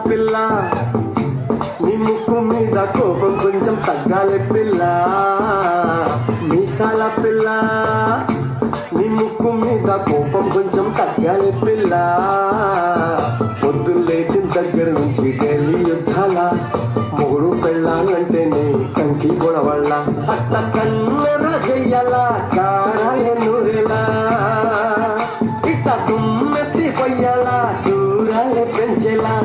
పిల్ల నీ ముక్కు మీద కోపం కొంచెం తగ్గాలి పిల్ల మీసాల పిల్ల నీ ముక్కు మీద కోపం కొంచెం తగ్గాలి పిల్ల పొద్దున్న లేచిన దగ్గర నుంచి ఢిల్లీ యుద్ధాల మొగుడు పెళ్ళాలంటే నీ కంకి గొడవళ్ళ అట్ట కన్నెర చెయ్యాల కారాలే నూరెలా ఇట్ట తుమ్మెత్తి పొయ్యాల దూరాలే పెంచేలా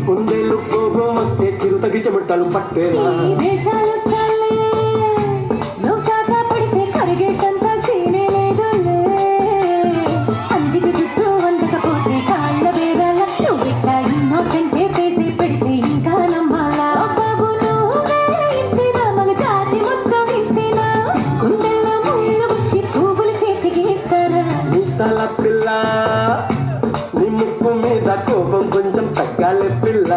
కుందేలు కోపం వస్తే చిరుతకి చెమటలు పట్టేలా మీసాల పిల్ల నీ ముక్కు మీద కోపం కొంచెం తగ్గాలి పిల్ల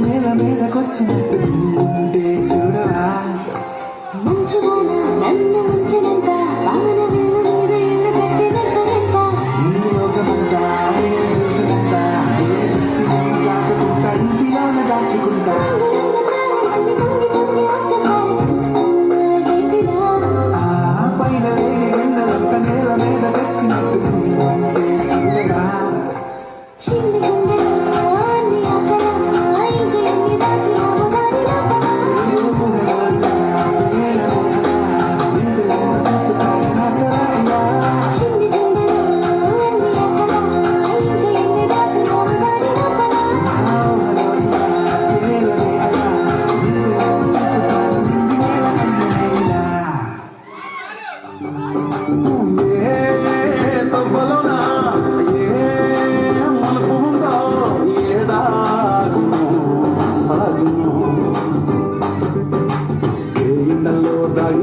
నేల మీదకొచ్చినట్టు ఉండే చూడవా నన్ను ముంచినంత వాన విల్లు మీద ఇల్లు కట్టినంత ఈ లోకమంతా చూసినంత ఏ దృష్టి నన్ను దాటుకుంటా ఇంటిలోన దాచుకుంటా ఆ పైన లేని వెన్నెలంత నేల మీదకొచ్చినట్టు ఉండే చూడవా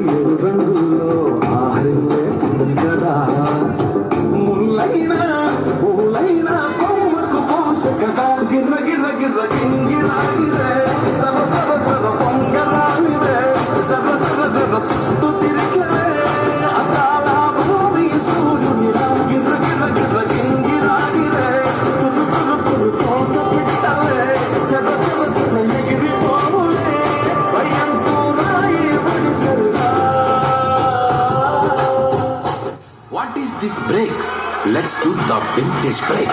ఏడు రంగుల్లో ఆహరించే పుట్టని కదా ముళ్ళైనా పూలైనా కొమ్మకు పోస కదా గిర్ర గిర్ర గిర్ర గింగిరాగిరే సర సర సర పొంగరాగిరే సర సర సర సుత్తు తిరిగిరే అకాల భూమి సూర్యునిరా గిర్ర గిర్ర గిర్ర గింగిరాగిరే తురు తురు తురు తోట పిట్టలే సర సర సర ఎగిరిపోలే భయంతో రాయి వడిసరుగా. What is this break? Let's do the vintage break.